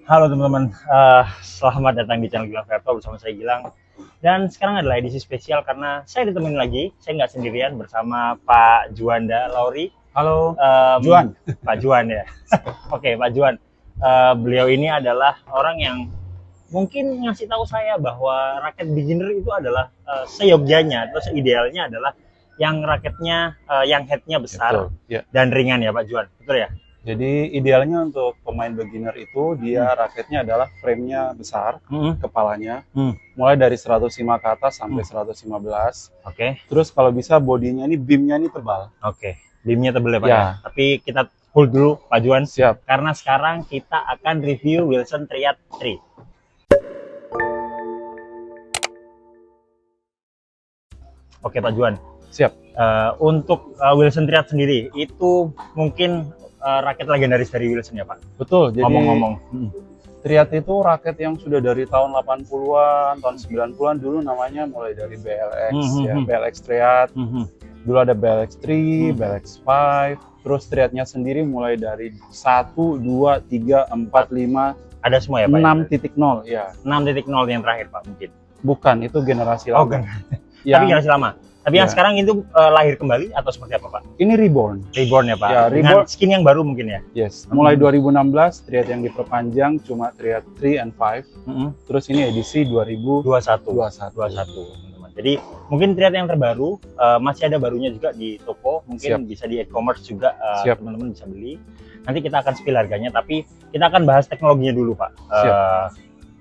Halo teman-teman, selamat datang di channel Gilang Verto bersama saya Gilang. Dan sekarang adalah edisi spesial karena saya ditemenin lagi, saya nggak sendirian bersama Pak Juanda Lauri. Halo, Em, Juan. Pak Juan ya. Oke, Pak Juan. Beliau ini adalah orang yang mungkin ngasih tahu saya bahwa raket beginner itu adalah seyogyanya atau seidealnya adalah yang raketnya, yang headnya besar Betul, ya. dan ringan ya Pak Juan, betul ya? Jadi idealnya untuk pemain beginner itu dia raketnya adalah frame-nya besar, kepalanya, mulai dari 105 ke atas sampai 115. Oke. Terus kalau bisa bodinya ini beamnya ini tebal. Oke, beamnya tebel ya Pak Ya. ya. Tapi kita hold dulu Pak Juan. Siap. Karena sekarang kita akan review Wilson Triad 3. Oke Pak Juan. Siap. Untuk Wilson Triad sendiri itu mungkin raket legendaris dari Wilson ya Pak. Betul. Jadi Ngomong-ngomong. Triad itu raket yang sudah dari tahun 80-an, tahun 90-an dulu namanya mulai dari BLX ya, BLX Triad. Dulu ada BLX 3, BLX 5, terus Triadnya sendiri mulai dari 1, 2, 3, 4, 5, Ada semua ya Pak? 6.0 ya. 6.0 yang terakhir Pak mungkin. Bukan, itu generasi Oh, lama. Tapi generasi lama. Tapi yang Ya. sekarang itu lahir kembali atau seperti apa Pak? Ini reborn. Reborn ya Pak? Ya, Dengan reborn. skin yang baru mungkin ya? Yes. Mulai 2016 Triad yang diperpanjang cuma Triad 3 and 5. Terus ini edisi 2021. 21 teman-teman. Jadi mungkin Triad yang terbaru masih ada barunya juga di toko, mungkin bisa di e-commerce juga teman-teman bisa beli. Nanti kita akan spill harganya, tapi kita akan bahas teknologinya dulu Pak.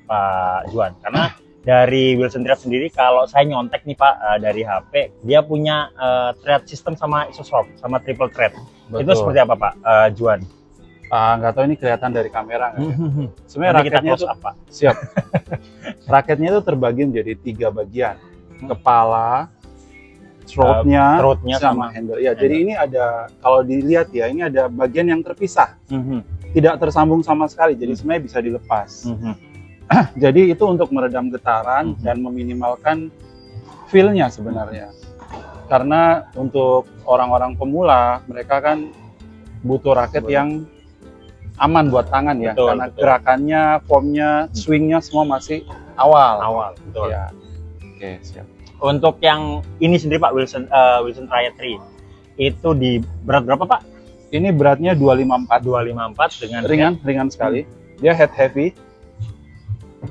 Pak Juan, karena dari Wilson Triad sendiri kalau saya nyontek nih Pak dari HP, dia punya thread system sama isoswap sama triple thread. Betul. Itu seperti apa Pak Juan? Nggak tahu ini kelihatan dari kamera nggak ya? Sebenarnya Nanti kita raketnya close itu up Pak. siap. Raketnya itu terbagi menjadi 3 bagian. Kepala, throat-nya sama handle. Ya, jadi ini ada, kalau dilihat ya, ini ada bagian yang terpisah. Tidak tersambung sama sekali, jadi sebenarnya bisa dilepas. Jadi itu untuk meredam getaran dan meminimalkan feel-nya sebenarnya. Karena untuk orang-orang pemula, mereka kan butuh raket yang aman buat tangan ya. Betul, karena betul. gerakannya, formnya, swing-nya semua masih awal. Betul. Ya. Oke, siap. Untuk yang ini sendiri Pak Wilson Triad 3 itu di berat berapa Pak? Ini beratnya 254. 254 dengan Ringan sekali. Dia head heavy.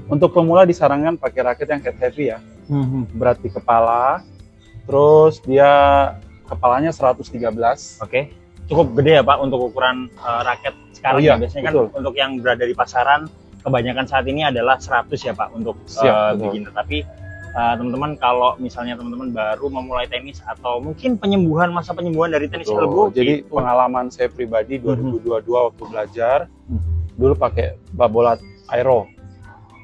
Untuk pemula disarankan pakai raket yang head heavy ya. Berat di kepala. Terus dia kepalanya 113. Oke. Cukup gede ya Pak untuk ukuran raket sekarang ya. Biasanya betul. kan untuk yang berada di pasaran kebanyakan saat ini adalah 100 ya Pak untuk beginner. Tapi teman-teman kalau misalnya teman-teman baru memulai tenis atau mungkin masa penyembuhan dari tenis elbow, jadi pengalaman saya pribadi 2022 waktu belajar dulu pakai Babolat Aero.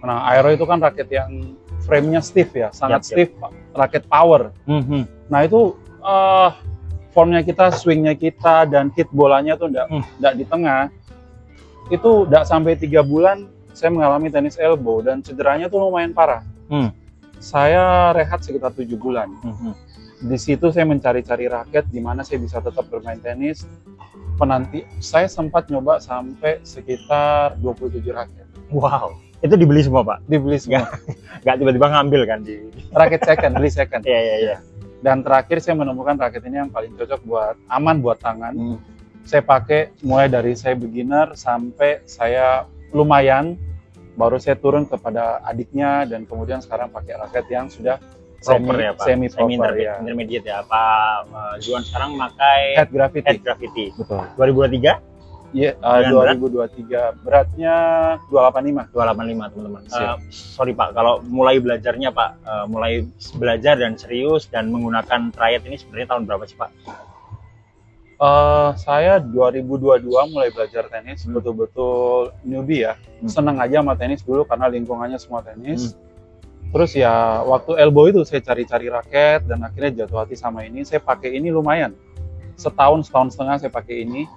Nah, Aero itu kan raket yang frame-nya stiff ya, sangat stiff, raket power. Nah, itu formnya kita, swingnya kita, dan hit bolanya tuh enggak di tengah. Itu enggak sampai 3 bulan saya mengalami tenis elbow dan cederanya tuh lumayan parah. Saya rehat sekitar 7 bulan. Di situ saya mencari-cari raket di mana saya bisa tetap bermain tenis. Saya sempat nyoba sampai sekitar 27 raket. Wow. Itu dibeli semua Pak? Dibeli semua. Nggak tiba-tiba ngambil kan di Raket second, beli second. Iya. Dan terakhir saya menemukan raket ini yang paling cocok aman buat tangan. Saya pakai mulai dari saya beginner sampai saya lumayan, baru saya turun kepada adiknya dan kemudian sekarang pakai raket yang sudah proper ya Pak? Semi intermediate ya Pak Juan sekarang memakai Head Gravity. Betul. 2023? Iya, 2023 beratnya 285 teman-teman. Sorry Pak, kalau mulai belajarnya Pak, mulai belajar dan serius dan menggunakan Triad ini sebenarnya tahun berapa sih Pak? Saya 2022 mulai belajar tenis, betul-betul newbie ya. Seneng aja sama tenis dulu karena lingkungannya semua tenis. Terus ya waktu elbow itu saya cari-cari raket dan akhirnya jatuh hati sama ini. Saya pakai ini lumayan. Setahun setengah saya pakai ini.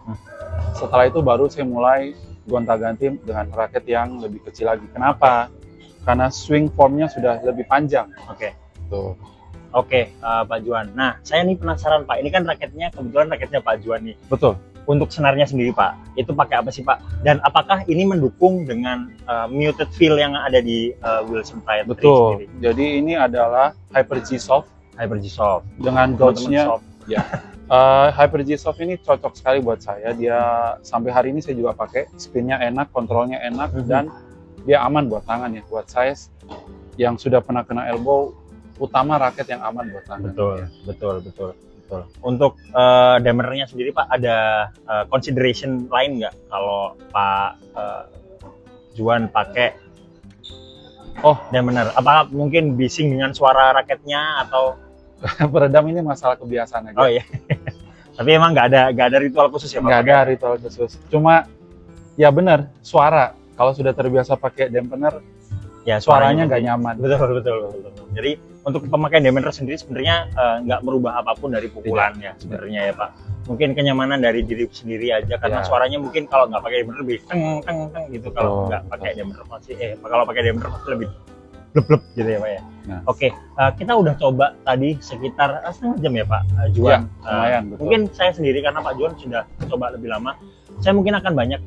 Setelah itu baru saya mulai gonta-ganti dengan raket yang lebih kecil lagi. Kenapa? Karena swing formnya sudah lebih panjang. Oke. Tuh. Oke, Pak Juan. Nah, saya nih penasaran Pak. Ini kan raketnya kebetulan raketnya Pak Juan nih. Betul. untuk senarnya sendiri Pak, itu pakai apa sih Pak? Dan apakah ini mendukung dengan muted feel yang ada di Wilson Pride Betul. sendiri? Jadi ini adalah Hyper G Soft Hyper-G-Soft dengan gauge-nya. Ya. Hyper G-Soft ini cocok sekali buat saya. Dia sampai hari ini saya juga pakai. Spinnya enak, kontrolnya enak, dan dia aman buat tangan ya. Buat saya yang sudah pernah kena elbow, utama raket yang aman buat tangan. Betul. Untuk dampenernya sendiri Pak, ada consideration lain nggak kalau Pak Juan pakai dampener? Apa mungkin bising dengan suara raketnya atau? Peredam ini masalah kebiasaan aja. Oh iya. Tapi emang nggak ada ritual khusus ya Pak? Nggak ada ritual khusus. Cuma ya benar, suara. Kalau sudah terbiasa pakai dampener, ya suaranya nggak nyaman. Betul. Jadi untuk pemakaian dampener sendiri sebenarnya nggak merubah apapun dari pukulannya sebenarnya ya Pak. Mungkin kenyamanan dari diri sendiri aja, karena suaranya mungkin kalau nggak pakai dampener lebih teng gitu. Kalau nggak pakai dampener kalau pakai dampener pasti lebih blep gitu ya Pak ya. Nah. Oke, kita udah coba tadi sekitar setengah jam ya Pak Juan. Lumayan, betul. Mungkin saya sendiri karena Pak Juan sudah coba lebih lama, saya mungkin akan banyak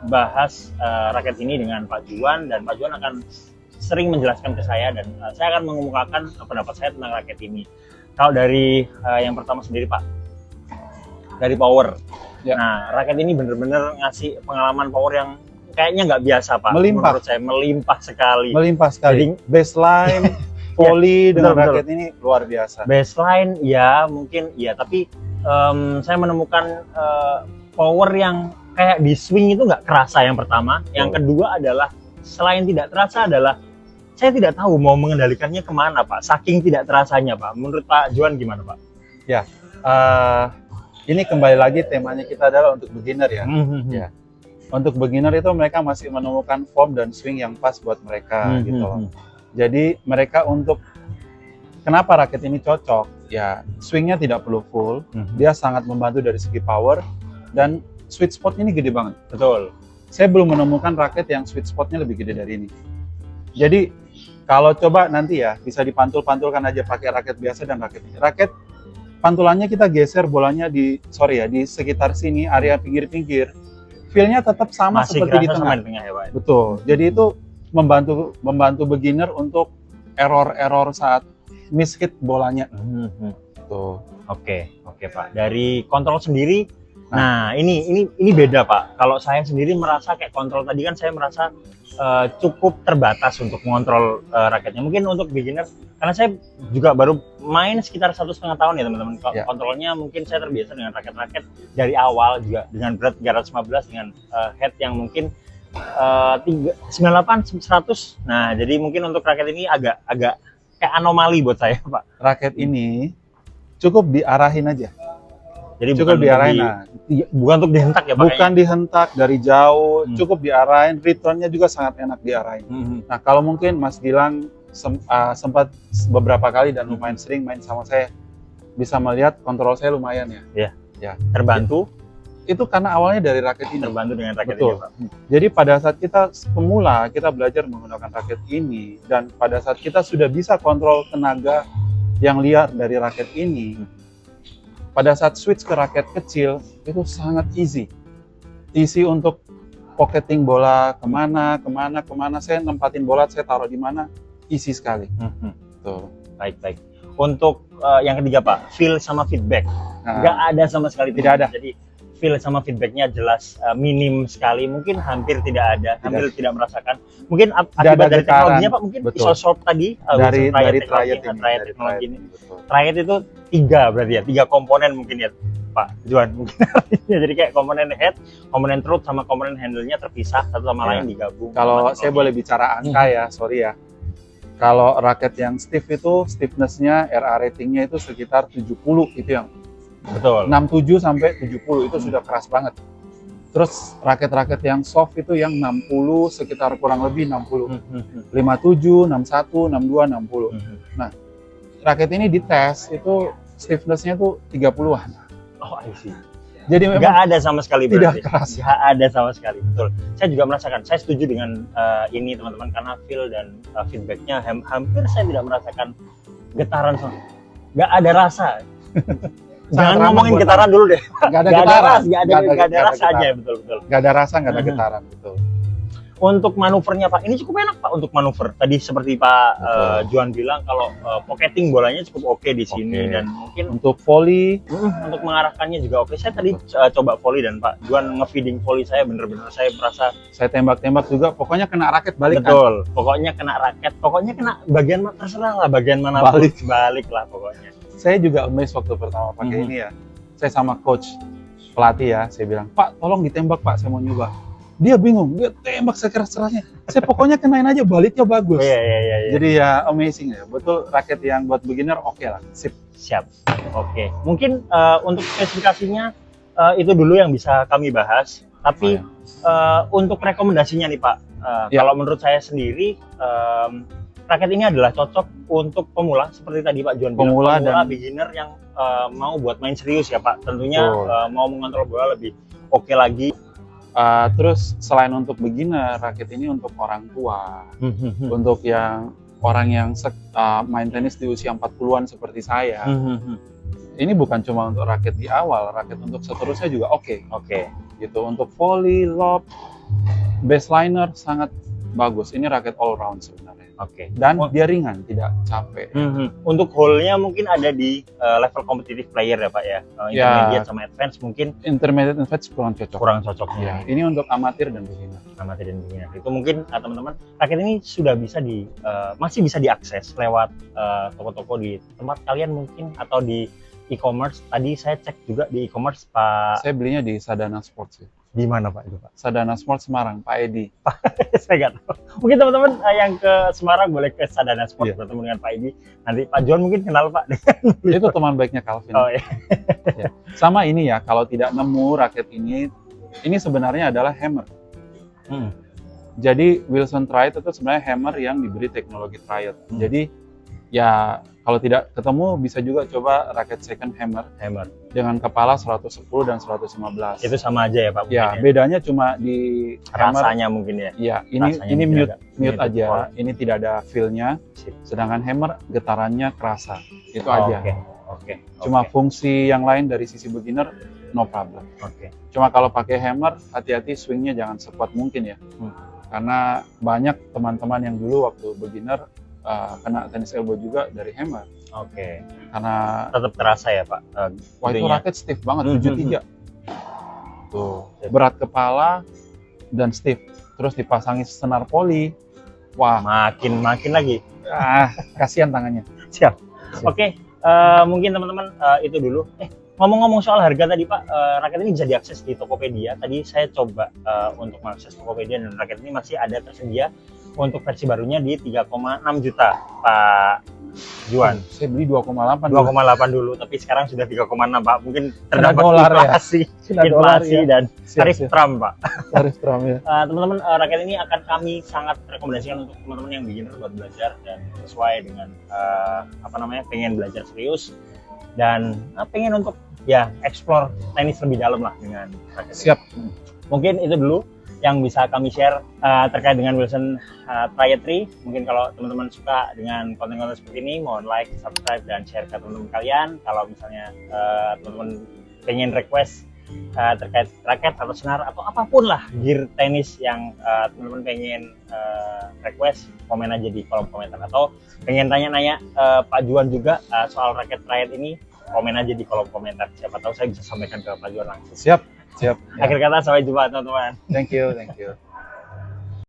bahas raket ini dengan Pak Juan, dan Pak Juan akan sering menjelaskan ke saya, dan saya akan mengemukakan pendapat saya tentang raket ini. Kalau dari yang pertama sendiri Pak, dari power. Ya. Nah, raket ini bener-bener ngasih pengalaman power yang kayaknya nggak biasa Pak. Melimpah. Menurut saya melimpah sekali. Jadi, baseline, volley dengan raket ini luar biasa. Baseline ya mungkin ya, tapi saya menemukan power yang kayak di swing itu nggak kerasa yang pertama. Yang kedua adalah selain tidak terasa adalah saya tidak tahu mau mengendalikannya kemana Pak. Saking tidak terasanya Pak. Menurut Pak Juan gimana Pak? Ya, ini kembali lagi temanya kita adalah untuk beginner ya. Ya. Untuk beginner itu mereka masih menemukan form dan swing yang pas buat mereka gitu loh. Jadi mereka kenapa raket ini cocok? Ya, swingnya tidak perlu full, dia sangat membantu dari segi power, dan sweet spot ini gede banget. Betul. Saya belum menemukan raket yang sweet spotnya lebih gede dari ini. Jadi kalau coba nanti ya bisa dipantul-pantulkan aja pakai raket biasa dan raket ini. Raket pantulannya kita geser bolanya di sekitar sini, area pinggir-pinggir. Feel-nya tetap sama masih seperti di tengah. Ya, Pak. Betul. Jadi itu membantu beginner untuk error saat miss-hit bolanya. Tuh. Oke Pak. Dari kontrol sendiri, nah ini beda Pak. Kalau saya sendiri merasa kayak kontrol tadi kan saya merasa cukup terbatas untuk mengontrol raketnya. Mungkin untuk beginner, karena saya juga baru main sekitar 1,5 tahun ya teman-teman. Kontrolnya mungkin saya terbiasa dengan raket-raket dari awal juga dengan berat 315 dengan head yang mungkin 98 100. Nah, jadi mungkin untuk raket ini agak kayak anomali buat saya, Pak. Raket ini cukup diarahin aja. Jadi cukup diarahin. Bukan untuk dihentak ya, Pak. Bukan dihentak dari jauh, cukup diarahin. Returnnya juga sangat enak diarahin. Nah, kalau mungkin Mas Gilang sempat beberapa kali dan lumayan sering main sama saya, bisa melihat kontrol saya lumayan ya. Ya. Terbantu. Itu karena awalnya dari raket ini. Terbantu dengan raket ini, Pak. Jadi pada saat kita pemula, kita belajar menggunakan raket ini, dan pada saat kita sudah bisa kontrol tenaga yang liar dari raket ini, pada saat switch ke raket kecil, itu sangat easy. Easy untuk pocketing bola kemana, saya nempatin bola, saya taruh di mana, easy sekali. Tuh. Baik. Untuk yang ketiga Pak, feel sama feedback. Nggak ada sama sekali. Tidak ada. Jadi feel sama feedbacknya jelas minim sekali, mungkin hampir tidak ada, hampir tidak merasakan. Mungkin akibat dari teknologinya Pak, mungkin isosorb tadi dari teknologi ini. Triad itu 3 berarti ya, 3 komponen mungkin ya Pak Juan. Mungkin jadi kayak komponen head, komponen throat sama komponen handle-nya terpisah satu sama lain digabung. Kalau saya boleh bicara angka ya, sorry ya. Kalau raket yang stiff itu stiffness-nya RA rating-nya itu sekitar 70, itu yang betul. 67 sampai 70 itu sudah keras banget. Terus raket-raket yang soft itu yang 60 sekitar kurang lebih 60. 57, 61, 62, 60. Nah, raket ini dites itu stiffness-nya tuh 30-an. Oh, I see. Jadi memang nggak ada sama sekali berarti. Tidak keras. Nggak ada sama sekali, betul. Saya juga merasakan, saya setuju dengan ini teman-teman, karena feel dan feedbacknya hampir saya tidak merasakan getaran sama. Nggak ada rasa. Jangan ramah ngomongin buat getaran dulu deh. Nggak ada Nggak getaran. nggak ada rasa aja, getaran. betul. Nggak ada rasa, nggak ada getaran, betul. Untuk manuvernya Pak, ini cukup enak Pak untuk manuver. Tadi seperti Pak Juan bilang kalau pocketing bolanya cukup oke di sini dan mungkin untuk volley, untuk mengarahkannya juga oke. Saya tadi coba volley dan Pak Juan ngefeeding volley saya bener-bener saya merasa saya tembak-tembak juga, pokoknya kena raket balik betul. Pokoknya kena raket, pokoknya kena bagian terserah lah bagian mana balik lah pokoknya. Saya juga amazed waktu pertama pakai ini ya. Saya sama coach pelatih ya, saya bilang, "Pak, tolong ditembak Pak, saya mau nyoba." Dia bingung, dia tembak sekeras-kerasnya. Saya pokoknya kenain aja, baliknya bagus. Iya. Jadi ya amazing ya. Betul, raket yang buat beginner oke lah. Sip. Siap. Oke. Mungkin untuk spesifikasinya itu dulu yang bisa kami bahas. Tapi untuk rekomendasinya nih Pak, kalau menurut saya sendiri raket ini adalah cocok untuk pemula seperti tadi Pak Juan bilang. Pemula dan beginner yang mau buat main serius ya Pak. Tentunya mau mengontrol bola lebih oke lagi. Terus selain untuk beginner, raket ini untuk orang tua, untuk yang orang yang main tenis di usia 40-an seperti saya. Ini bukan cuma untuk raket di awal, raket untuk seterusnya juga oke. Gitu. Untuk volley, lob, baseliner sangat bagus. Ini raket all round sebenarnya. Dan dia ringan, tidak capek. Untuk hole-nya mungkin ada di level kompetitif player ya Pak ya. Intermediate sama advance mungkin. Intermediate and advance kurang cocok. Ya. Ini untuk amatir dan beginner. Itu mungkin teman-teman raket ini sudah bisa masih bisa diakses lewat toko-toko di tempat kalian mungkin atau di e-commerce. Tadi saya cek juga di e-commerce Pak. Saya belinya di Sadana Sports ya. Di mana Pak itu Pak? Sadana Sports Semarang, Pak Edi. Saya nggak tahu. Mungkin teman-teman yang ke Semarang boleh ke Sadana Sports bertemu dengan Pak Edi. Nanti Pak John mungkin kenal Pak. Itu teman baiknya Calvin. Ya. Sama ini ya, kalau tidak nemu raket ini sebenarnya adalah hammer. Jadi Wilson Triad itu sebenarnya hammer yang diberi teknologi Triad. Jadi ya kalau tidak ketemu bisa juga coba raket second hammer dengan kepala 110 dan 115. Itu sama aja ya Pak? Ya, bedanya cuma di rasanya hammer, mungkin ya. Iya, ini mute aja, ini tidak ada feel-nya. Sedangkan hammer getarannya kerasa. Itu aja. Cuma fungsi yang lain dari sisi beginner no problem. Cuma kalau pakai hammer hati-hati swingnya jangan sekuat mungkin ya. Karena banyak teman-teman yang dulu waktu beginner kena tenis elbow juga dari hammer. Karena tetap terasa ya Pak. Wah itu raket stiff banget, 73. Tuh, berat kepala dan stiff. Terus dipasangi senar poli. Wah, makin lagi. Kasihan tangannya. Siap. Mungkin teman-teman itu dulu. Ngomong-ngomong soal harga tadi Pak, raket ini bisa diakses di Tokopedia. Tadi saya coba untuk mengakses Tokopedia dan raket ini masih ada tersedia untuk versi barunya di 3,6 juta Pak Juan. Saya beli 2,8 dulu, tapi sekarang sudah 3,6 Pak. Mungkin terdapat inflasi dan tarif Trump Pak. Tarif Trump ya. Teman-teman, raket ini akan kami sangat rekomendasikan untuk teman-teman yang beginner buat belajar dan sesuai dengan pengen belajar serius dan pengen untuk explore tenis lebih dalam lah dengan raket. Siap. Mungkin itu dulu yang bisa kami share terkait dengan Wilson Triad 3. Mungkin kalau teman-teman suka dengan konten-konten seperti ini, mohon like, subscribe, dan share ke teman-teman kalian. Kalau misalnya teman-teman pengen request terkait raket atau senar atau apapun lah gear tenis yang teman-teman pengen request, komen aja di kolom komentar. Atau pengen tanya-nanya Pak Juan juga soal raket Triad ini, komen aja di kolom komentar. Siapa tahu saya bisa sampaikan ke Pak Juan langsung. Siap. Akhir kata, sampai jumpa teman-teman. Thank you.